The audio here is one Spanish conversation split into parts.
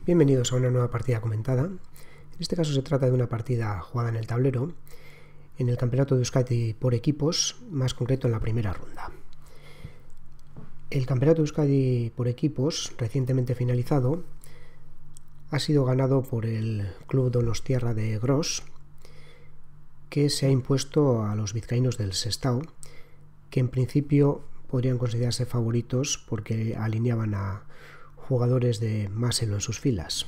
Bienvenidos a una nueva partida comentada. En este caso se trata de una partida jugada en el tablero en el Campeonato de Euskadi por equipos, más concreto en la primera ronda. El Campeonato de Euskadi por equipos, recientemente finalizado, ha sido ganado por el Club Donostiarra de Gros, que se ha impuesto a los vizcaínos del Sestao, que en principio podrían considerarse favoritos porque alineaban a jugadores de más elo en sus filas,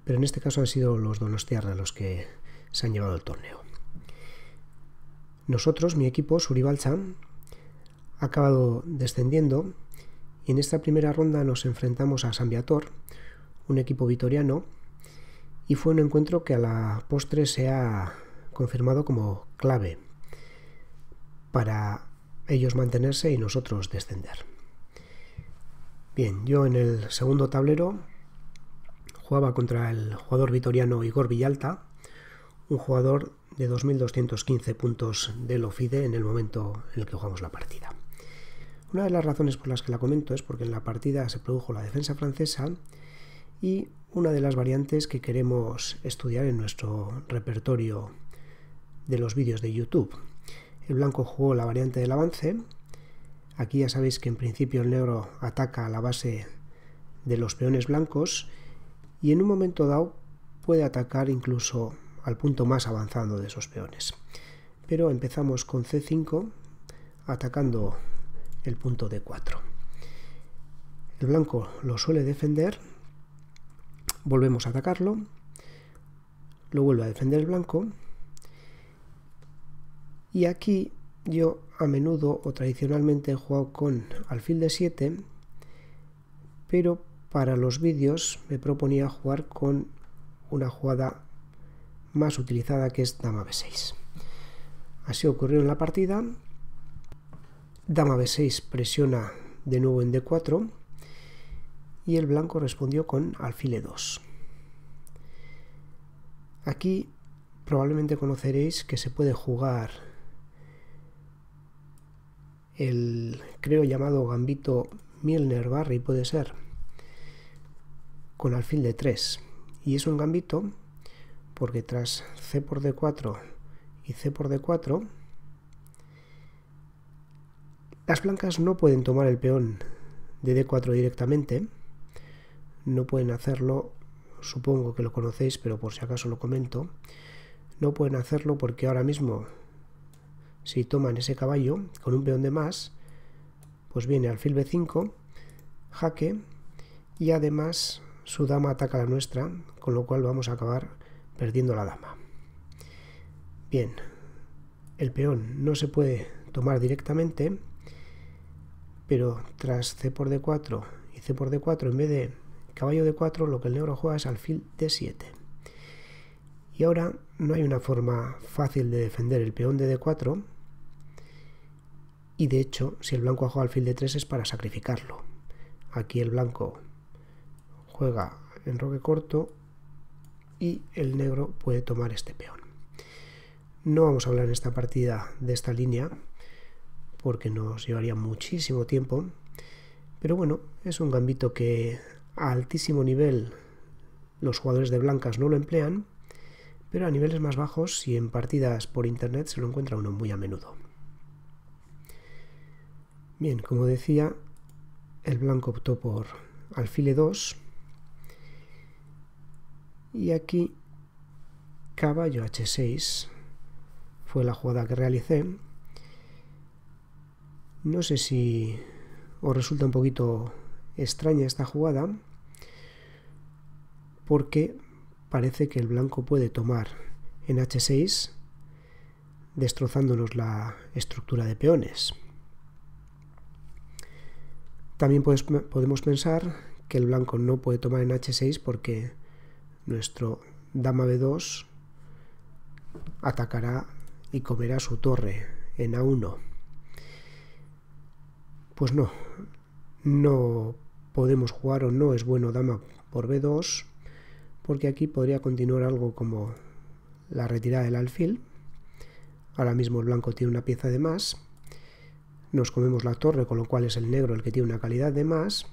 pero en este caso han sido los donostiarra los que se han llevado el torneo. Nosotros, mi equipo, Suribalcha, ha acabado descendiendo y en esta primera ronda nos enfrentamos a San Viator, un equipo vitoriano, y fue un encuentro que a la postre se ha confirmado como clave para ellos mantenerse y nosotros descender. Bien, yo en el segundo tablero jugaba contra el jugador vitoriano Igor Villalta, un jugador de 2.215 puntos de elo FIDE en el momento en el que jugamos la partida. Una de las razones por las que la comento es porque en la partida se produjo la defensa francesa y una de las variantes que queremos estudiar en nuestro repertorio de los vídeos de YouTube. El blanco jugó la variante del avance. Aquí ya sabéis que en principio el negro ataca a la base de los peones blancos y en un momento dado puede atacar incluso al punto más avanzado de esos peones. Pero empezamos con C5 atacando el punto D4. El blanco lo suele defender, volvemos a atacarlo, lo vuelve a defender el blanco y aquí yo a menudo o tradicionalmente he jugado con alfil D7, pero para los vídeos me proponía jugar con una jugada más utilizada que es dama B6. Así ocurrió en la partida. Dama B6 presiona de nuevo en D4 y el blanco respondió con alfil E2. Aquí probablemente conoceréis que se puede jugar el creo llamado gambito Milner-Barry, puede ser, con alfil D3, y es un gambito porque tras C por D4 y C por D4 las blancas no pueden tomar el peón de D4 directamente, no pueden hacerlo, supongo que lo conocéis pero por si acaso lo comento, no pueden hacerlo porque ahora mismo si toman ese caballo con un peón de más, pues viene alfil B5, jaque, y además su dama ataca a la nuestra, con lo cual vamos a acabar perdiendo la dama. Bien, el peón no se puede tomar directamente, pero tras C por D4 y C por D4, en vez de caballo D4, lo que el negro juega es alfil D7. Y ahora no hay una forma fácil de defender el peón de D4, y de hecho, si el blanco ha jugado alfil D3 es para sacrificarlo. Aquí el blanco juega enroque corto y el negro puede tomar este peón. No vamos a hablar en esta partida de esta línea porque nos llevaría muchísimo tiempo, pero bueno, es un gambito que a altísimo nivel los jugadores de blancas no lo emplean, pero a niveles más bajos y en partidas por internet se lo encuentra uno muy a menudo. Bien, como decía, el blanco optó por alfil E2 y aquí caballo H6 fue la jugada que realicé. No sé si os resulta un poquito extraña esta jugada porque parece que el blanco puede tomar en H6 destrozándonos la estructura de peones. También podemos pensar que el blanco no puede tomar en H6 porque nuestro dama B2 atacará y comerá su torre en A1. Pues no podemos jugar o no es bueno dama por B2 porque aquí podría continuar algo como la retirada del alfil. Ahora mismo el blanco tiene una pieza de más. Nos comemos la torre, con lo cual es el negro el que tiene una calidad de más,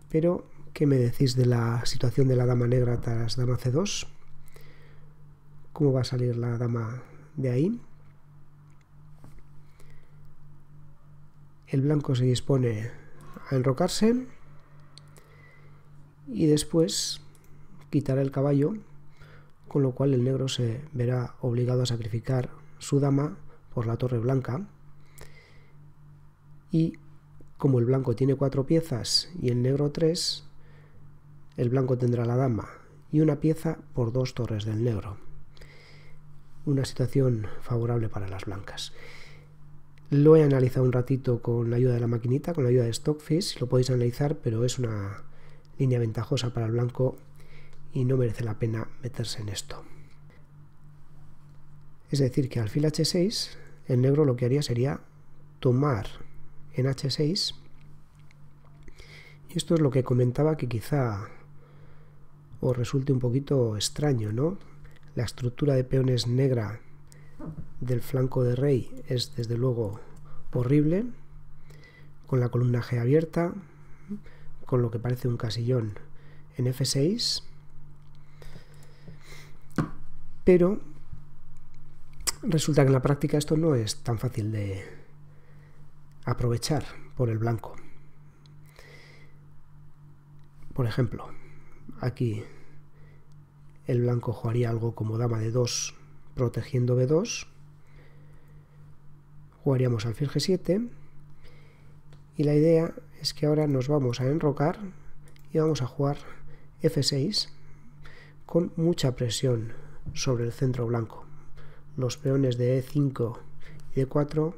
pero ¿Qué me decís de la situación de la dama negra tras dama c2? ¿Cómo va a salir la dama de ahí? El blanco se dispone a enrocarse y después quitará el caballo, con lo cual el negro se verá obligado a sacrificar su dama por la torre blanca. Y como el blanco tiene 4 piezas y el negro 3, el blanco tendrá la dama y una pieza por 2 torres del negro. Una situación favorable para las blancas. Lo he analizado un ratito con la ayuda de la maquinita, con la ayuda de Stockfish, lo podéis analizar, pero es una línea ventajosa para el blanco y no merece la pena meterse en esto. Es decir, que alfil h6, el negro lo que haría sería tomar en h6, y esto es lo que comentaba, que quizá os resulte un poquito extraño, ¿no? La estructura de peones negra del flanco de rey es desde luego horrible, con la columna G abierta, con lo que parece un casillón en f6, pero resulta que en la práctica esto no es tan fácil de aprovechar por el blanco. Por ejemplo, aquí el blanco jugaría algo como dama de 2 protegiendo b2, jugaríamos alfil g7 y la idea es que ahora nos vamos a enrocar y vamos a jugar f6 con mucha presión sobre el centro blanco. Los peones de e5 y de 4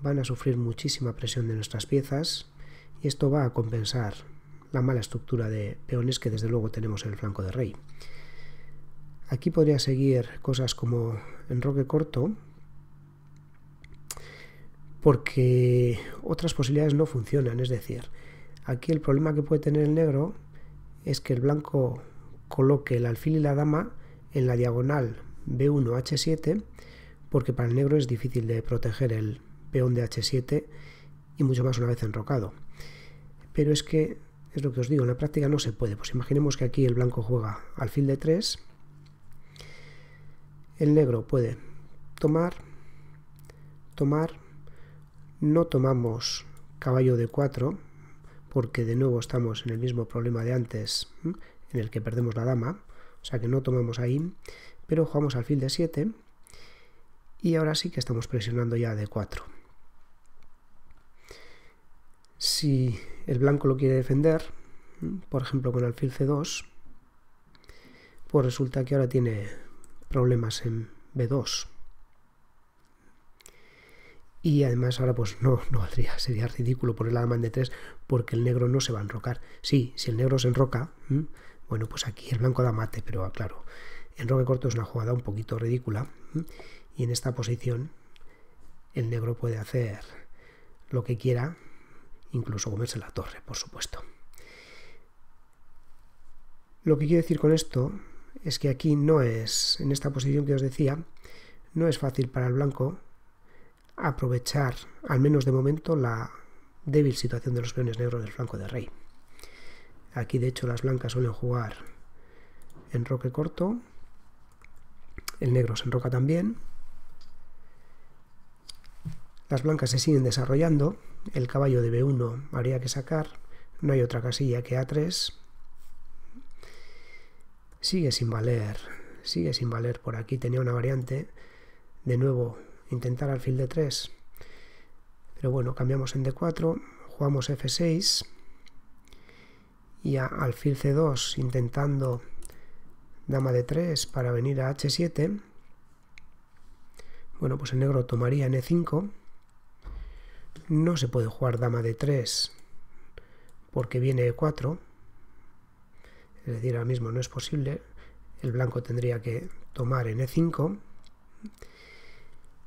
van a sufrir muchísima presión de nuestras piezas y esto va a compensar la mala estructura de peones que desde luego tenemos en el flanco de rey. Aquí podría seguir cosas como enroque corto, porque otras posibilidades no funcionan. Es decir, aquí el problema que puede tener el negro es que el blanco coloque el alfil y la dama en la diagonal b1 h7, porque para el negro es difícil de proteger el peón de h7 y mucho más una vez enrocado. Pero es que, es lo que os digo, en la práctica no se puede. Pues imaginemos que aquí el blanco juega alfil de 3, el negro puede tomar, no tomamos caballo de 4, porque de nuevo estamos en el mismo problema de antes, en el que perdemos la dama, o sea que no tomamos ahí, pero jugamos alfil de 7 y ahora sí que estamos presionando ya de 4. Si el blanco lo quiere defender, por ejemplo con alfil c2, pues resulta que ahora tiene problemas en b2. Y además ahora pues no valdría, sería ridículo poner la dama en d3 porque el negro no se va a enrocar. Sí, si el negro se enroca, bueno, pues aquí el blanco da mate, pero claro, enroque corto es una jugada un poquito ridícula y en esta posición el negro puede hacer lo que quiera, incluso comerse la torre, por supuesto. Lo que quiero decir con esto es que aquí no es, en esta posición que os decía, no es fácil para el blanco aprovechar, al menos de momento, la débil situación de los peones negros del flanco de rey. Aquí de hecho las blancas suelen jugar enroque corto, el negro se enroca también, las blancas se siguen desarrollando, el caballo de b1 habría que sacar, no hay otra casilla que a3, sigue sin valer por aquí, tenía una variante, de nuevo intentar alfil de 3, pero bueno, cambiamos en d4, jugamos f6 y a alfil c2 intentando dama de 3 para venir a h7. Bueno, pues el negro tomaría en e5, no se puede jugar dama de 3 porque viene e4, es decir, ahora mismo no es posible, el blanco tendría que tomar en e5.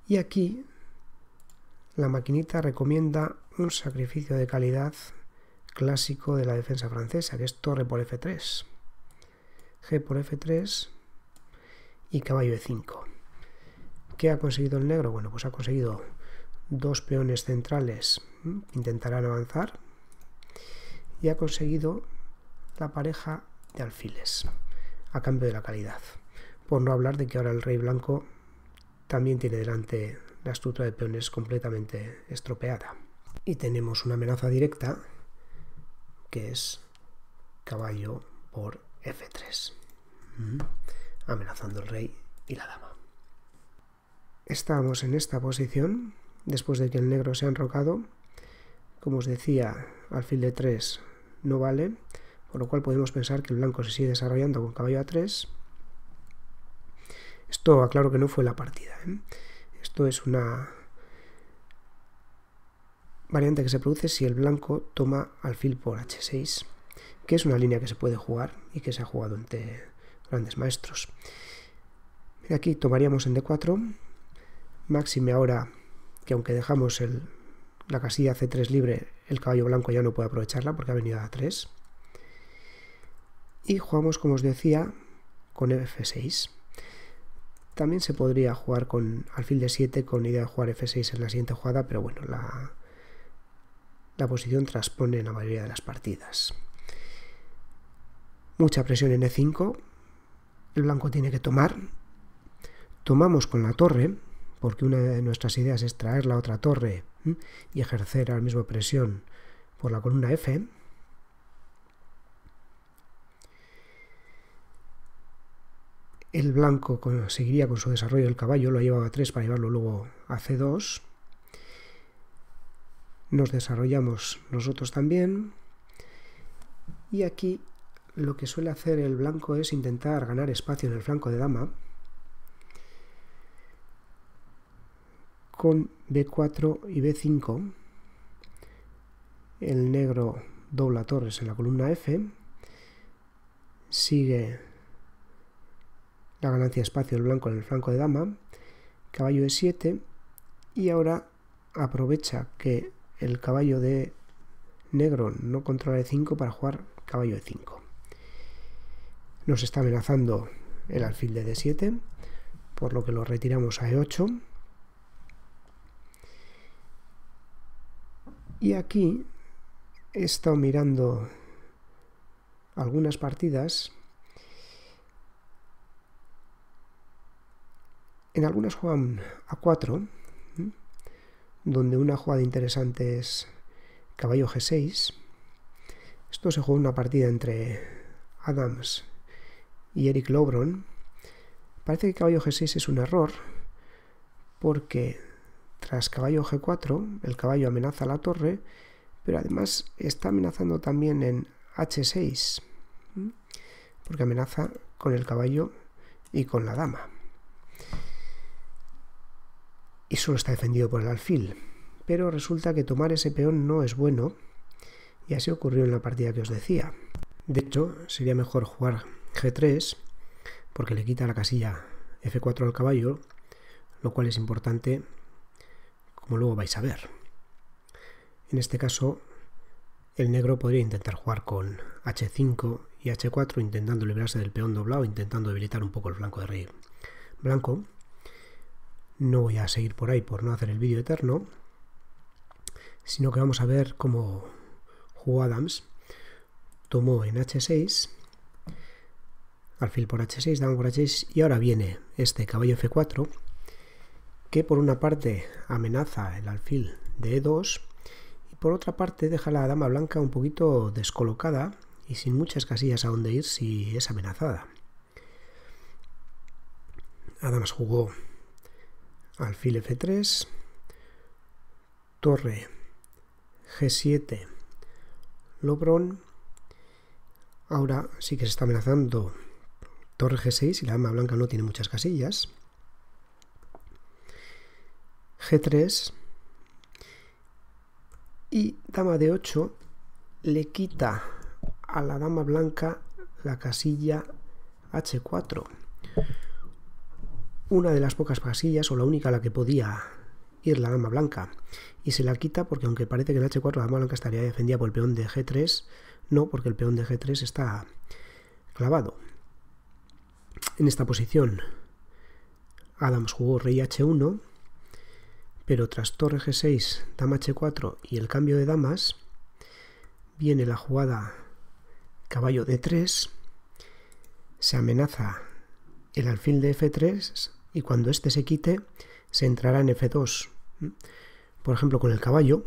Y aquí la maquinita recomienda un sacrificio de calidad clásico de la defensa francesa, que es torre por f3, g por f3 y caballo e5. ¿Qué ha conseguido el negro? Bueno, pues ha conseguido dos peones centrales que intentarán avanzar y ha conseguido la pareja de alfiles a cambio de la calidad. Por no hablar de que ahora el rey blanco también tiene delante la estructura de peones completamente estropeada. Y tenemos una amenaza directa que es caballo por F3, amenazando el rey y la dama. Estamos en esta posición después de que el negro se ha enrocado. Como os decía, alfil de 3 no vale, por lo cual podemos pensar que el blanco se sigue desarrollando con caballo A3. Esto aclaro que no fue la partida, Esto es una variante que se produce si el blanco toma alfil por H6, que es una línea que se puede jugar y que se ha jugado entre grandes maestros. Aquí tomaríamos en D4, máxime ahora que aunque dejamos la casilla C3 libre, el caballo blanco ya no puede aprovecharla porque ha venido a A3. Y jugamos, como os decía, con F6. También se podría jugar con alfil de 7 con idea de jugar F6 en la siguiente jugada, pero bueno, la posición transpone en la mayoría de las partidas. Mucha presión en E5, el blanco tiene que tomar. Tomamos con la torre, porque una de nuestras ideas es traer la otra torre y ejercer al mismo presión por la columna F. El blanco seguiría con su desarrollo del caballo, lo ha llevado a 3 para llevarlo luego a C2. Nos desarrollamos nosotros también. Y aquí lo que suele hacer el blanco es intentar ganar espacio en el flanco de dama con B4 y B5. El negro dobla torres en la columna F. Sigue la ganancia de espacio del blanco en el flanco de dama, caballo E7, y ahora aprovecha que el caballo de negro no controla E5 para jugar caballo E5. Nos está amenazando el alfil de D7, por lo que lo retiramos a E8. Y aquí he estado mirando algunas partidas. En algunas juegan A4, donde una jugada interesante es caballo G6. Esto se juega una partida entre Adams y Eric Lobron. Parece que caballo G6 es un error, porque tras caballo G4 el caballo amenaza la torre, pero además está amenazando también en H6, porque amenaza con el caballo y con la dama. Y solo está defendido por el alfil, pero resulta que tomar ese peón no es bueno, y así ocurrió en la partida que os decía. De hecho, sería mejor jugar G3, porque le quita la casilla F4 al caballo, lo cual es importante, como luego vais a ver. En este caso, el negro podría intentar jugar con H5 y H4, intentando librarse del peón doblado, intentando debilitar un poco el flanco de rey blanco. No voy a seguir por ahí por no hacer el vídeo eterno, sino que vamos a ver cómo jugó Adams. Tomó en H6, alfil por H6, dama por H6, y ahora viene este caballo F4, que por una parte amenaza el alfil de E2, y por otra parte deja a la dama blanca un poquito descolocada y sin muchas casillas a dónde ir si es amenazada. Adams jugó alfil F3, torre G7, Lobron. Ahora sí que se está amenazando torre G6 y la dama blanca no tiene muchas casillas. G3 y dama de 8 le quita a la dama blanca la casilla H4. Una de las pocas casillas, o la única a la que podía ir la dama blanca, y se la quita porque aunque parece que en H4 la dama blanca estaría defendida por el peón de G3, no, porque el peón de G3 está clavado. En esta posición Adams jugó rey H1, pero tras torre G6, dama H4 y el cambio de damas, viene la jugada caballo D3, se amenaza el alfil de F3 y cuando este se quite se entrará en F2, por ejemplo con el caballo,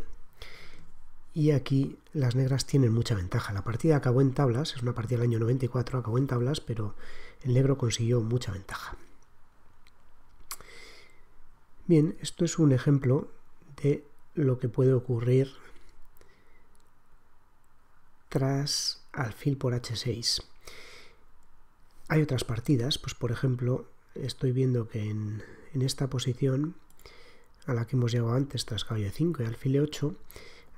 y aquí las negras tienen mucha ventaja. La partida acabó en tablas, es una partida del año 94, acabó en tablas, pero el negro consiguió mucha ventaja. Bien, esto es un ejemplo de lo que puede ocurrir tras alfil por H6. Hay otras partidas, pues por ejemplo, estoy viendo que en esta posición a la que hemos llegado antes, tras caballo E5 y alfil E8,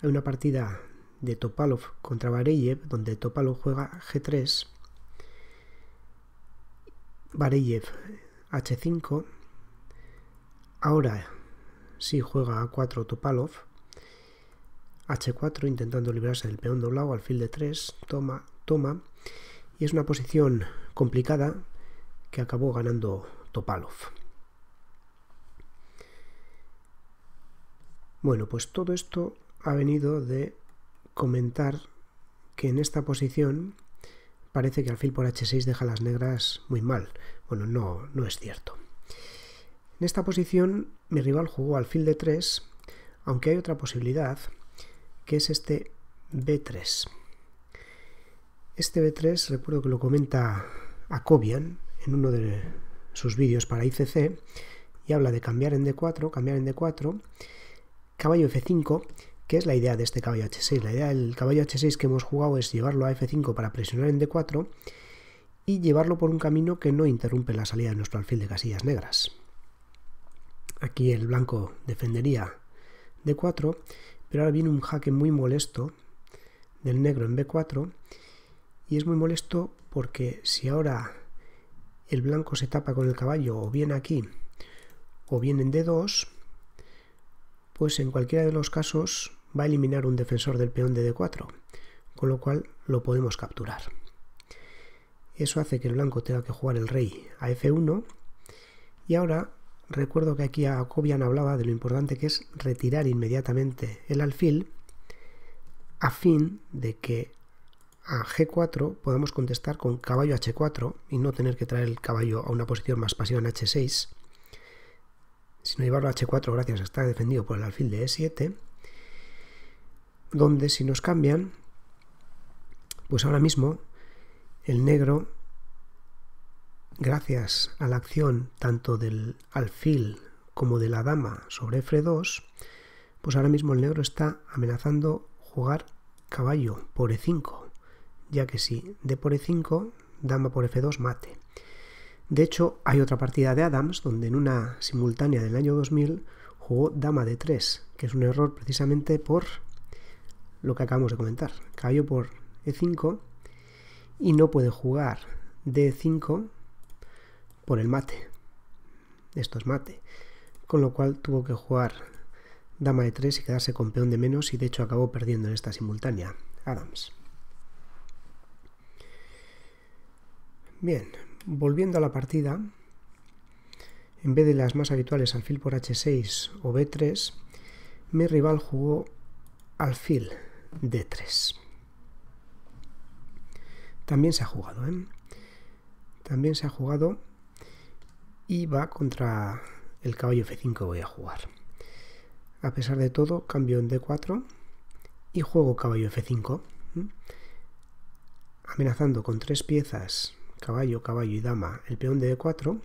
hay una partida de Topalov contra Bareyev, donde Topalov juega G3, Bareyev H5, ahora sí juega A4 Topalov, H4 intentando librarse del peón doblado, alfil D3, toma, y es una posición complicada que acabó ganando Topalov. Bueno, pues todo esto ha venido de comentar que en esta posición parece que alfil por H6 deja a las negras muy mal. Bueno, no es cierto. En esta posición mi rival jugó alfil D3, aunque hay otra posibilidad, que es este B3. Este B3 recuerdo que lo comenta Akobian en uno de sus vídeos para ICC y habla de cambiar en D4, caballo F5, que es la idea de este caballo H6. La idea del caballo H6 que hemos jugado es llevarlo a F5 para presionar en D4 y llevarlo por un camino que no interrumpe la salida de nuestro alfil de casillas negras. Aquí el blanco defendería D4, pero ahora viene un jaque muy molesto del negro en B4 y es muy molesto porque si ahora el blanco se tapa con el caballo o bien aquí o bien en D2, pues en cualquiera de los casos va a eliminar un defensor del peón de D4, con lo cual lo podemos capturar. Eso hace que el blanco tenga que jugar el rey a F1 y ahora recuerdo que aquí Akobian hablaba de lo importante que es retirar inmediatamente el alfil a fin de que a G4 podamos contestar con caballo H4 y no tener que traer el caballo a una posición más pasiva en H6, sino llevarlo a H4 gracias a estar defendido por el alfil de E7, donde si nos cambian, pues ahora mismo el negro, gracias a la acción tanto del alfil como de la dama sobre F2, pues ahora mismo el negro está amenazando jugar caballo por E5, ya que si D por E5, dama por F2 mate. De hecho, hay otra partida de Adams donde en una simultánea del año 2000 jugó dama D3, que es un error precisamente por lo que acabamos de comentar. Caballo por E5 y no puede jugar D5 por el mate. Esto es mate. Con lo cual tuvo que jugar dama E3 y quedarse con peón de menos y de hecho acabó perdiendo en esta simultánea Adams. Bien, volviendo a la partida, en vez de las más habituales alfil por H6 o B3, mi rival jugó alfil D3. También se ha jugado, También se ha jugado y va contra el caballo F5 que voy a jugar. A pesar de todo, cambio en D4 y juego caballo F5, amenazando con tres piezas, caballo, caballo y dama, el peón de D4,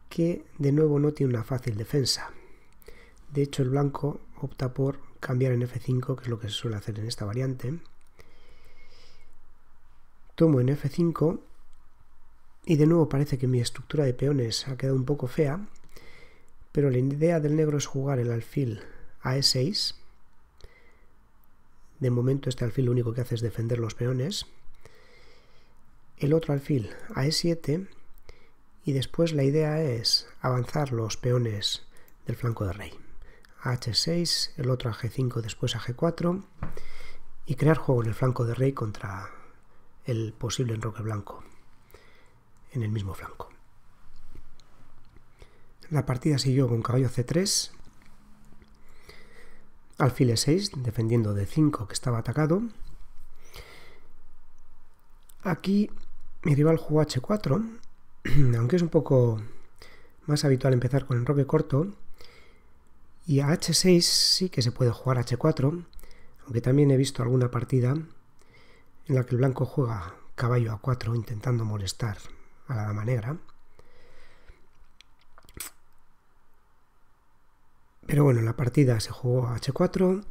que de nuevo no tiene una fácil defensa. De hecho, el blanco opta por cambiar en F5, que es lo que se suele hacer en esta variante. Tomo en F5 y de nuevo parece que mi estructura de peones ha quedado un poco fea, pero la idea del negro es jugar el alfil a E6. De momento este alfil lo único que hace es defender los peones. El otro alfil a E7 y después la idea es avanzar los peones del flanco de rey. A H6, el otro a G5, después a G4 y crear juego en el flanco de rey contra el posible enroque blanco en el mismo flanco. La partida siguió con caballo C3, alfil E6, defendiendo D5 que estaba atacado, Aquí mi rival jugó h4, aunque es un poco más habitual empezar con enroque corto, y a h6 sí que se puede jugar h4, aunque también he visto alguna partida en la que el blanco juega caballo a4 intentando molestar a la dama negra. Pero bueno, en la partida se jugó a h4,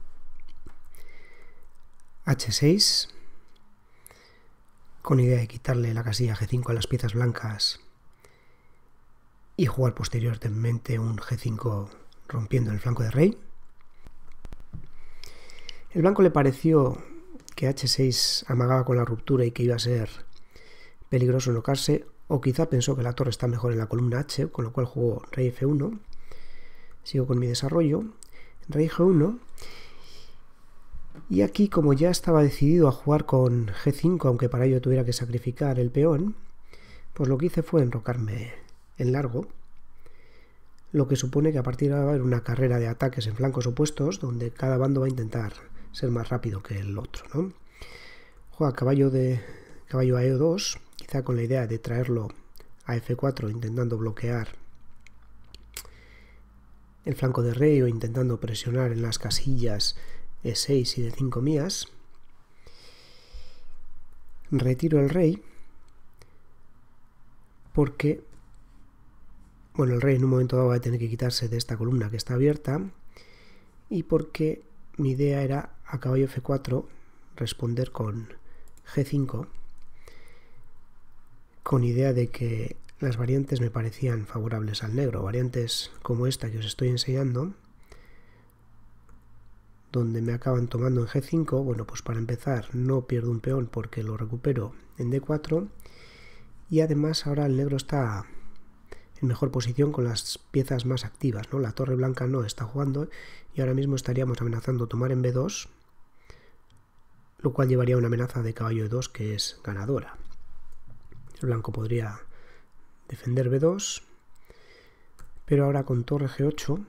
h6, con idea de quitarle la casilla g5 a las piezas blancas y jugar posteriormente un g5 rompiendo el flanco de rey. El blanco le pareció que h6 amagaba con la ruptura y que iba a ser peligroso enocarse, o quizá pensó que la torre está mejor en la columna h, con lo cual jugó rey f1. Sigo con mi desarrollo, rey g1, y aquí, como ya estaba decidido a jugar con g5, aunque para ello tuviera que sacrificar el peón, pues lo que hice fue enrocarme en largo, lo que supone que a partir de ahora va a haber una carrera de ataques en flancos opuestos, donde cada bando va a intentar ser más rápido que el otro, ¿no? Juega caballo a e2, quizá con la idea de traerlo a f4, intentando bloquear el flanco de rey o intentando presionar en las casillas e6 y d5 mías. Retiro el rey porque, bueno, el rey en un momento dado va a tener que quitarse de esta columna que está abierta, y porque mi idea era a caballo f4 responder con g5, con idea de que las variantes me parecían favorables al negro, variantes como esta que os estoy enseñando, donde me acaban tomando en g5. Bueno, pues para empezar no pierdo un peón porque lo recupero en d4, y además ahora el negro está en mejor posición con las piezas más activas, ¿no? La torre blanca no está jugando y ahora mismo estaríamos amenazando tomar en b2, lo cual llevaría a una amenaza de caballo e2 que es ganadora. El blanco podría defender b2, pero ahora con torre g8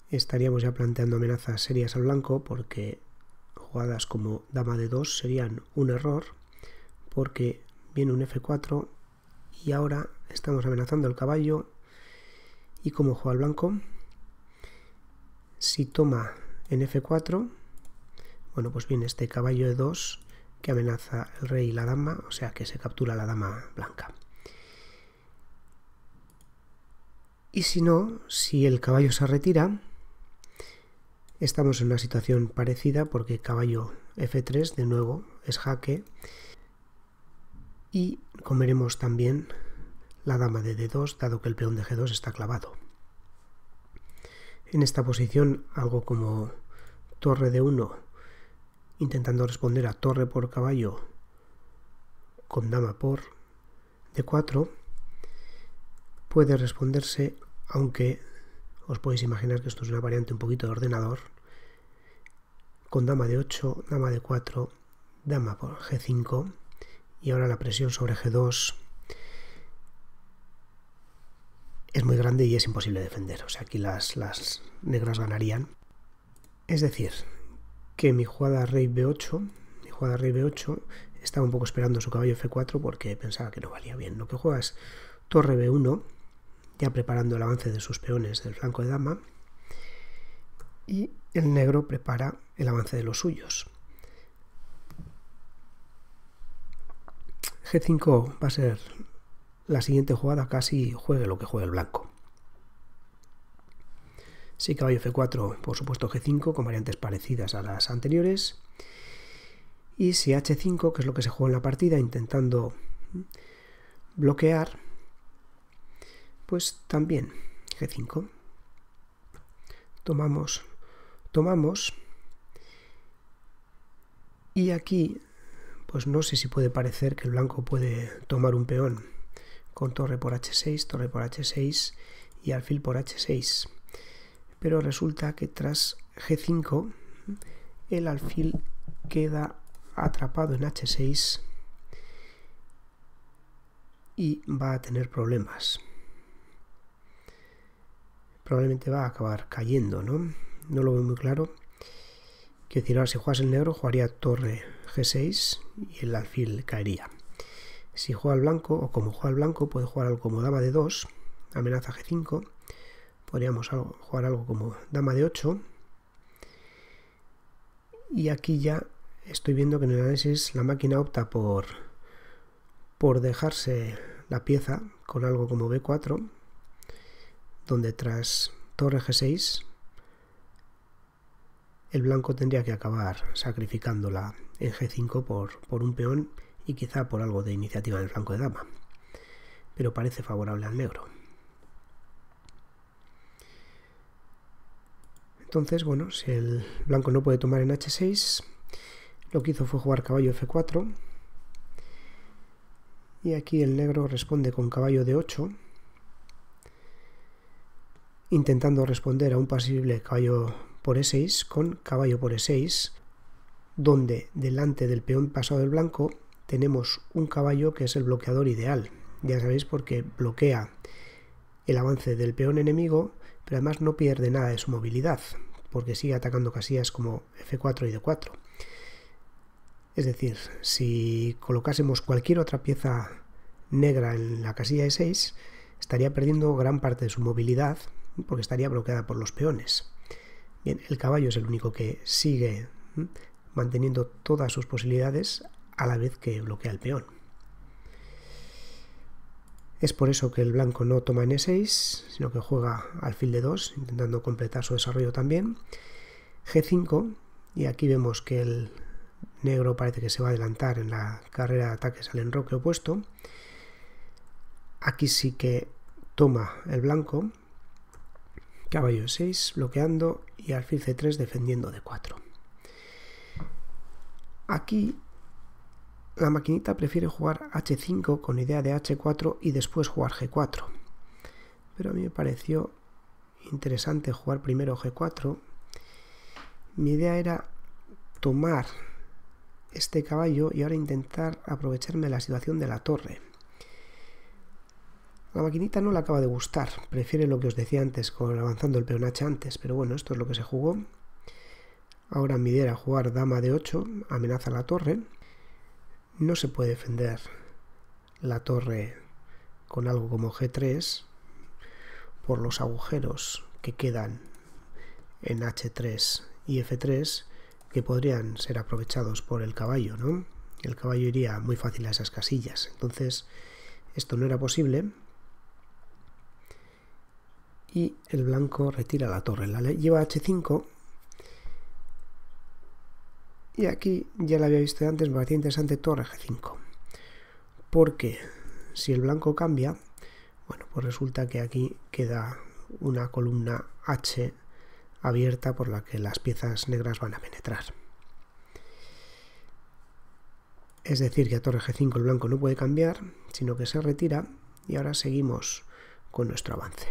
estaríamos ya planteando amenazas serias al blanco, porque jugadas como dama d2 serían un error, porque viene un f4 y ahora estamos amenazando el caballo. ¿Y cómo juega el blanco? Si toma en f4, bueno, pues viene este caballo e2 que amenaza el rey y la dama, o sea que se captura la dama blanca. Y si no, si el caballo se retira, estamos en una situación parecida, porque caballo f3 de nuevo es jaque, y comeremos también la dama de d2, dado que el peón de g2 está clavado. En esta posición, algo como torre d1, intentando responder a torre por caballo con dama por d4, puede responderse, aunque os podéis imaginar que esto es una variante un poquito de ordenador, con dama de 8, dama de 4, dama por g5, y ahora la presión sobre g2 es muy grande y es imposible defender. O sea, aquí las negras ganarían. Es decir, que mi jugada rey b8, estaba un poco esperando su caballo f4 porque pensaba que no valía bien. Lo que juega es torre b1, ya preparando el avance de sus peones del flanco de dama, y el negro prepara el avance de los suyos. g5 va a ser la siguiente jugada, casi juegue lo que juegue el blanco. Si caballo f4, por supuesto g5, con variantes parecidas a las anteriores. Y si h5, que es lo que se juega en la partida, intentando bloquear, pues también g5. Tomamos. Y aquí, pues no sé si puede parecer que el blanco puede tomar un peón con torre por h6 y alfil por h6. Pero resulta que tras g5 el alfil queda atrapado en h6 y va a tener problemas. Probablemente va a acabar cayendo, ¿no? No lo veo muy claro. Quiero decir, ahora si juegas el negro jugaría torre G6 y el alfil caería. Si juega el blanco, o como juega el blanco, puede jugar algo como dama de 2, amenaza G5. Podríamos jugar algo como dama de 8. Y aquí ya estoy viendo que en el análisis la máquina opta por dejarse la pieza con algo como B4, donde tras torre G6 el blanco tendría que acabar sacrificándola en G5 por un peón y quizá por algo de iniciativa en el flanco de dama. Pero parece favorable al negro. Entonces, bueno, si el blanco no puede tomar en H6, lo que hizo fue jugar caballo F4. Y aquí el negro responde con caballo de 8, intentando responder a un posible caballo por E6 con caballo por E6, donde delante del peón pasado del blanco tenemos un caballo que es el bloqueador ideal. Ya sabéis, porque bloquea el avance del peón enemigo, pero además no pierde nada de su movilidad, porque sigue atacando casillas como F4 y D4. Es decir, si colocásemos cualquier otra pieza negra en la casilla E6, estaría perdiendo gran parte de su movilidad, porque estaría bloqueada por los peones. Bien, el caballo es el único que sigue manteniendo todas sus posibilidades a la vez que bloquea el peón. Es por eso que el blanco no toma en E6, sino que juega alfil de 2, intentando completar su desarrollo también. G5, y aquí vemos que el negro parece que se va a adelantar en la carrera de ataques al enroque opuesto. Aquí sí que toma el blanco, caballo E6 bloqueando y alfil C3 defendiendo D4. Aquí la maquinita prefiere jugar H5 con idea de H4 y después jugar G4. Pero a mí me pareció interesante jugar primero G4. Mi idea era tomar este caballo y ahora intentar aprovecharme de la situación de la torre. La maquinita no le acaba de gustar, prefiere lo que os decía antes, con avanzando el peón H antes, pero bueno, esto es lo que se jugó. Ahora mi idea era jugar dama de 8, amenaza la torre. No se puede defender la torre con algo como G3 por los agujeros que quedan en H3 y F3 que podrían ser aprovechados por el caballo, ¿no? El caballo iría muy fácil a esas casillas. Entonces, esto no era posible. Y el blanco retira la torre. La lleva a H5. Y aquí ya la había visto antes, me parecía interesante torre G5. Porque si el blanco cambia, bueno, pues resulta que aquí queda una columna H abierta por la que las piezas negras van a penetrar. Es decir, que a torre G5 el blanco no puede cambiar, sino que se retira y ahora seguimos con nuestro avance.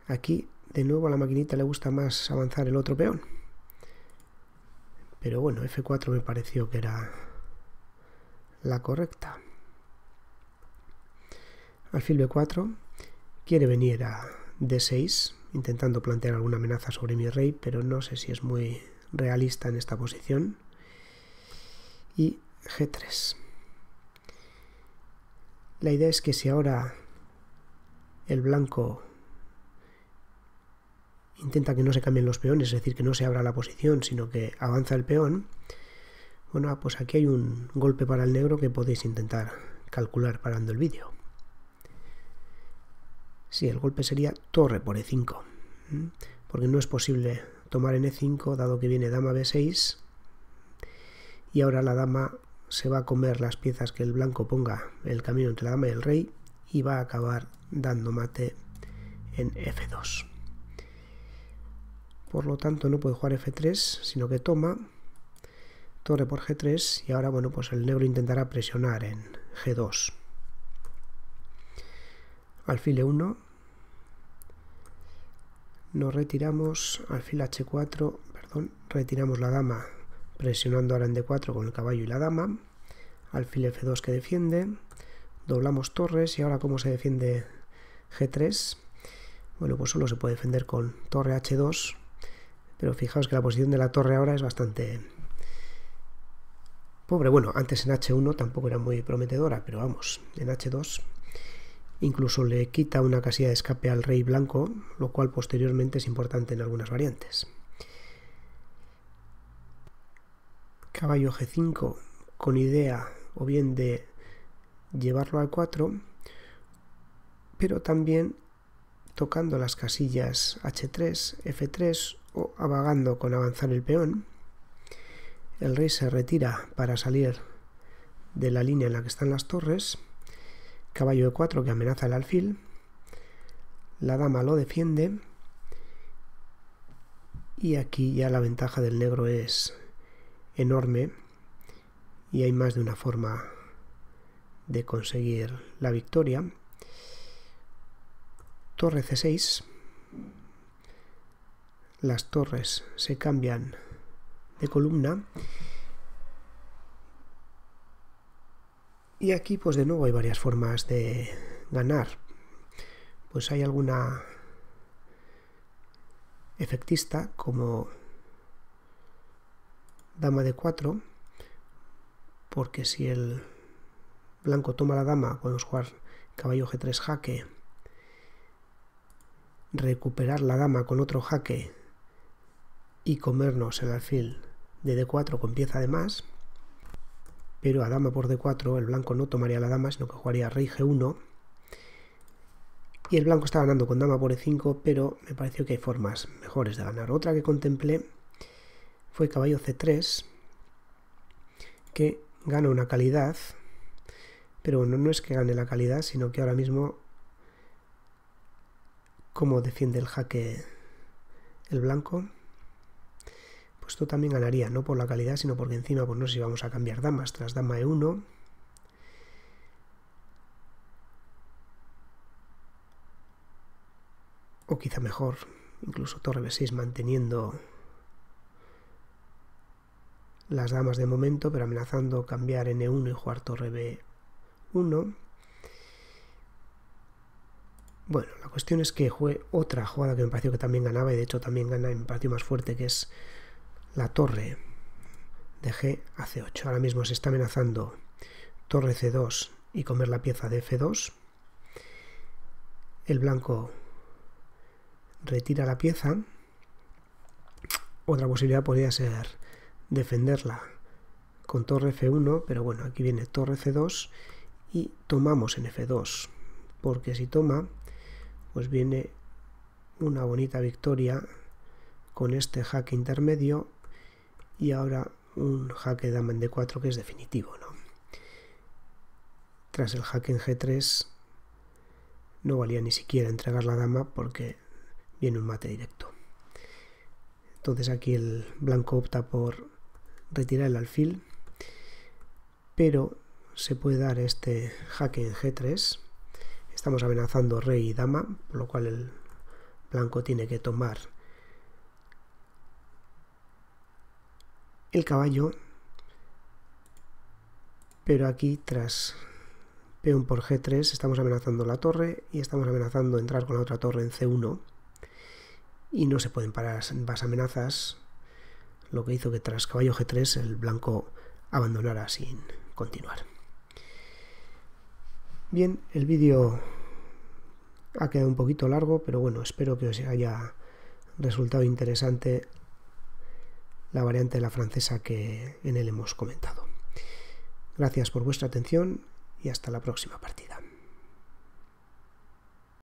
Aquí, de nuevo, a la maquinita le gusta más avanzar el otro peón. Pero bueno, F4 me pareció que era la correcta. Alfil B4 quiere venir a D6, intentando plantear alguna amenaza sobre mi rey, pero no sé si es muy realista en esta posición. Y G3. La idea es que si ahora el blanco intenta que no se cambien los peones, es decir, que no se abra la posición, sino que avanza el peón, bueno, pues aquí hay un golpe para el negro que podéis intentar calcular parando el vídeo. Sí, el golpe sería torre por E5, porque no es posible tomar en E5, dado que viene dama B6, y ahora la dama se va a comer las piezas que el blanco ponga en el camino entre la dama y el rey, y va a acabar dando mate en F2. Por lo tanto no puede jugar F3, sino que toma torre por G3 y ahora, bueno, pues el negro intentará presionar en G2. Alfil E1. Nos retiramos, alfil H4, perdón, retiramos la dama presionando ahora en D4 con el caballo y la dama. Alfil F2 que defiende. Doblamos torres y ahora ¿cómo se defiende G3? Bueno, pues solo se puede defender con torre H2. Pero fijaos que la posición de la torre ahora es bastante pobre. Bueno, antes en H1 tampoco era muy prometedora, pero vamos, en H2 incluso le quita una casilla de escape al rey blanco, lo cual posteriormente es importante en algunas variantes. Caballo G5 con idea o bien de llevarlo al 4, pero también tocando las casillas H3, F3 o avagando con avanzar el peón. El rey se retira para salir de la línea en la que están las torres. Caballo E4 que amenaza el alfil. La dama lo defiende. Y aquí ya la ventaja del negro es enorme. Y hay más de una forma de conseguir la victoria. Torre C6. Las torres se cambian de columna. Y aquí pues de nuevo hay varias formas de ganar. Pues hay alguna efectista como dama de 4, porque si el blanco toma la dama, podemos jugar caballo G3 jaque, recuperar la dama con otro jaque y comernos el alfil de D4 con pieza de más. Pero a dama por D4 el blanco no tomaría la dama, sino que jugaría rey G1. Y el blanco está ganando con dama por E5, pero me pareció que hay formas mejores de ganar. Otra que contemplé fue caballo C3, que gana una calidad, pero bueno, no es que gane la calidad, sino que ahora mismo, como defiende el jaque el blanco, pues esto también ganaría, no por la calidad, sino porque encima, pues no sé si vamos a cambiar damas, tras dama E1. O quizá mejor, incluso torre B6 manteniendo las damas de momento, pero amenazando cambiar en E1 y jugar torre B1. Bueno, la cuestión es que jugué otra jugada que me pareció que también ganaba, y de hecho también gana y me pareció más fuerte, que es la torre de G a C8. Ahora mismo se está amenazando torre C2 y comer la pieza de F2. El blanco retira la pieza. Otra posibilidad podría ser defenderla con torre F1, pero bueno, aquí viene torre C2 y tomamos en F2, porque si toma, pues viene una bonita victoria con este jaque intermedio y ahora un jaque dama en D4 que es definitivo, ¿no? Tras el jaque en G3 no valía ni siquiera entregar la dama porque viene un mate directo. Entonces aquí el blanco opta por retirar el alfil, pero se puede dar este jaque en G3. Estamos amenazando rey y dama, por lo cual el blanco tiene que tomar el caballo, pero aquí tras peón por G3 estamos amenazando la torre y estamos amenazando entrar con la otra torre en C1 y no se pueden parar ambas amenazas, lo que hizo que tras caballo G3 el blanco abandonara sin continuar. Bien, el vídeo ha quedado un poquito largo, pero bueno, espero que os haya resultado interesante la variante de la francesa que en él hemos comentado. Gracias por vuestra atención y hasta la próxima partida.